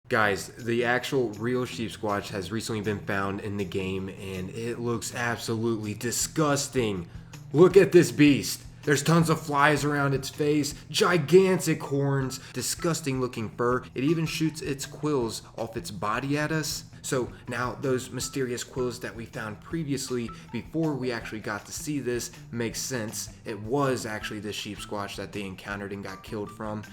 Guys, the actual real Sheepsquatch has recently been found in the game and it looks absolutely disgusting. Look at this beast. There's tons of flies around its face, gigantic horns, disgusting looking fur. It even shoots its quills off its body at us. So now those mysterious quills that we found previously before we actually got to see this makes sense. It was actually the Sheepsquatch that they encountered and got killed from.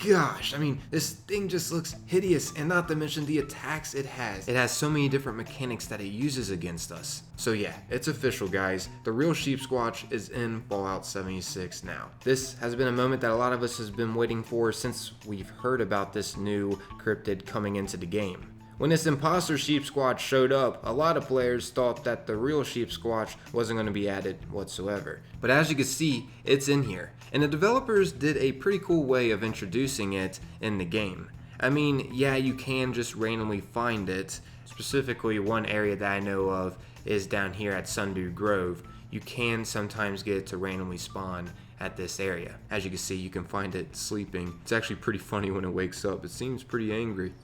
Gosh, I mean, this thing just looks hideous, and not to mention the attacks it has. It has so many different mechanics that it uses against us. So yeah, it's official, guys. The real Sheepsquatch is in Fallout 76 now. This has been a moment that a lot of us has been waiting for since we've heard about this new cryptid coming into the game. When this imposter Sheepsquatch showed up, a lot of players thought that the real Sheepsquatch wasn't going to be added whatsoever. But as you can see, it's in here. And the developers did a pretty cool way of introducing it in the game. I mean, yeah, you can just randomly find it. Specifically, one area that I know of is down here at Sundew Grove. You can sometimes get it to randomly spawn at this area. As you can see, you can find it sleeping. It's actually pretty funny when it wakes up. It seems pretty angry.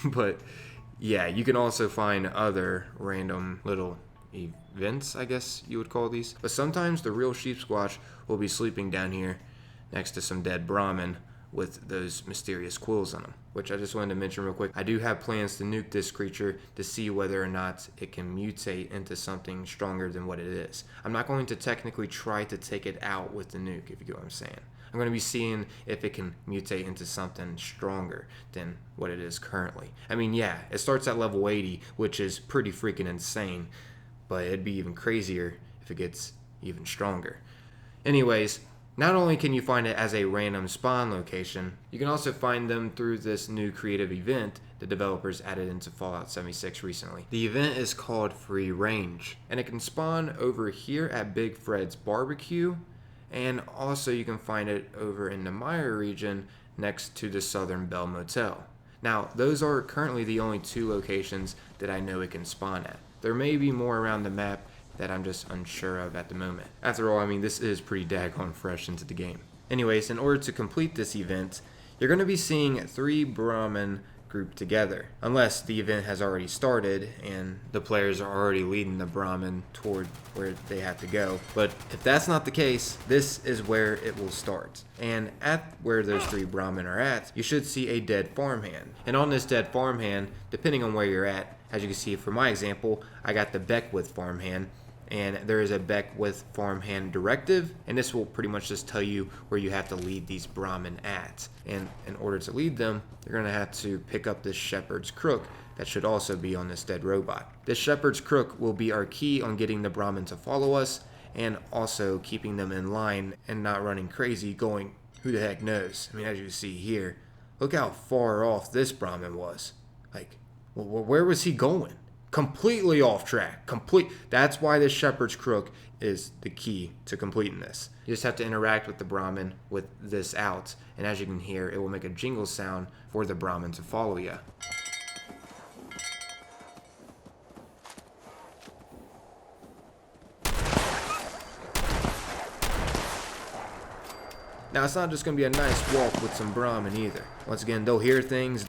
But yeah, you can also find other random little events, I guess you would call these. But sometimes the real Sheepsquatch will be sleeping down here next to some dead Brahmin with those mysterious quills on them, which I just wanted to mention real quick. I do have plans to nuke this creature to see whether or not it can mutate into something stronger than what it is. I'm not going to technically try to take it out with the nuke, if you get what I'm saying. I'm going to be seeing if it can mutate into something stronger than what it is currently. I mean, yeah, it starts at level 80, which is pretty freaking insane, but it'd be even crazier if it gets even stronger. Anyways, not only can you find it as a random spawn location, you can also find them through this new creative event the developers added into Fallout 76 recently. The event is called Free Range, and it can spawn over here at Big Fred's Barbecue, and also you can find it over in the Meyer region next to the Southern Bell Motel. Now, those are currently the only two locations that I know it can spawn at. There may be more around the map that I'm just unsure of at the moment. After all, I mean, this is pretty daggone fresh into the game. Anyways, in order to complete this event, you're going to be seeing 3 Brahmin grouped together, unless the event has already started and the players are already leading the Brahmin toward where they have to go. But if that's not the case, this is where it will start. And at where those 3 Brahmin are at, you should see a dead farmhand. And on this dead farmhand, depending on where you're at, as you can see for my example, I got the Beckwith farmhand, and there is a Beckwith farmhand directive, and this will pretty much just tell you where you have to lead these Brahmin at. And in order to lead them, you're going to have to pick up this shepherd's crook that should also be on this dead robot. This shepherd's crook will be our key on getting the Brahmin to follow us, and also keeping them in line and not running crazy going, who the heck knows. I mean, as you see here, look how far off this Brahmin was. Like, where was he going? Completely off track. That's why this shepherd's crook is the key to completing this. You just have to interact with the Brahmin with this out, and as you can hear, it will make a jingle sound for the Brahmin to follow you. Now, it's not just going to be a nice walk with some Brahmin either. Once again, they'll hear things,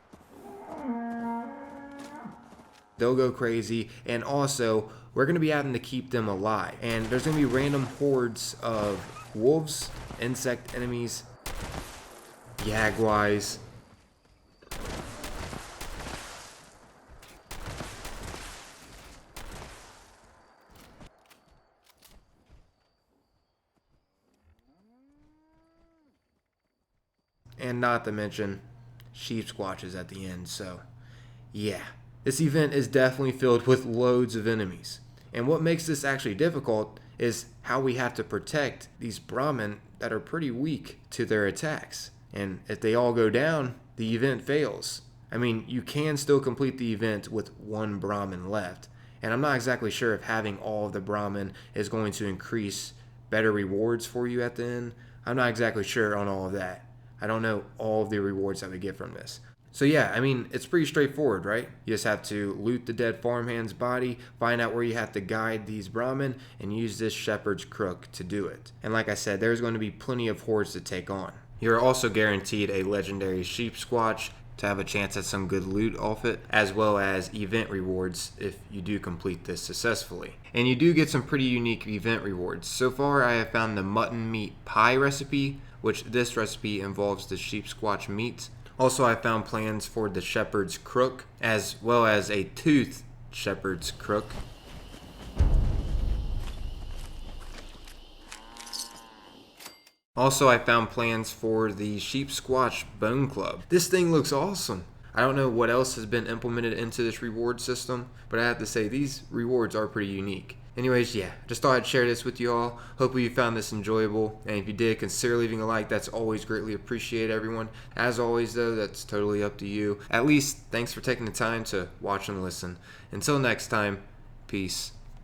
they'll go crazy, and also we're going to be having to keep them alive. And there's going to be random hordes of wolves, insect enemies, jaguars. And not to mention Sheepsquatches at the end, so yeah. This event is definitely filled with loads of enemies. And what makes this actually difficult is how we have to protect these Brahmin that are pretty weak to their attacks. And if they all go down, the event fails. I mean, you can still complete the event with 1 Brahmin left. And I'm not exactly sure if having all of the Brahmin is going to increase better rewards for you at the end. I'm not exactly sure on all of that. I don't know all of the rewards that we get from this. So yeah, I mean, it's pretty straightforward, right? You just have to loot the dead farmhand's body, find out where you have to guide these Brahmin, and use this shepherd's crook to do it. And like I said, there's going to be plenty of hordes to take on. You're also guaranteed a legendary Sheepsquatch to have a chance at some good loot off it, as well as event rewards if you do complete this successfully. And you do get some pretty unique event rewards. So far I have found the mutton meat pie recipe, which this recipe involves the Sheepsquatch meat. Also, I found plans for the shepherd's crook, as well as a toothed shepherd's crook. Also, I found plans for the Sheepsquatch Bone Club. This thing looks awesome. I don't know what else has been implemented into this reward system, but I have to say these rewards are pretty unique. Anyways, yeah, just thought I'd share this with you all. Hopefully you found this enjoyable, and if you did, consider leaving a like. That's always greatly appreciated, everyone. As always, though, that's totally up to you. At least, thanks for taking the time to watch and listen. Until next time, peace.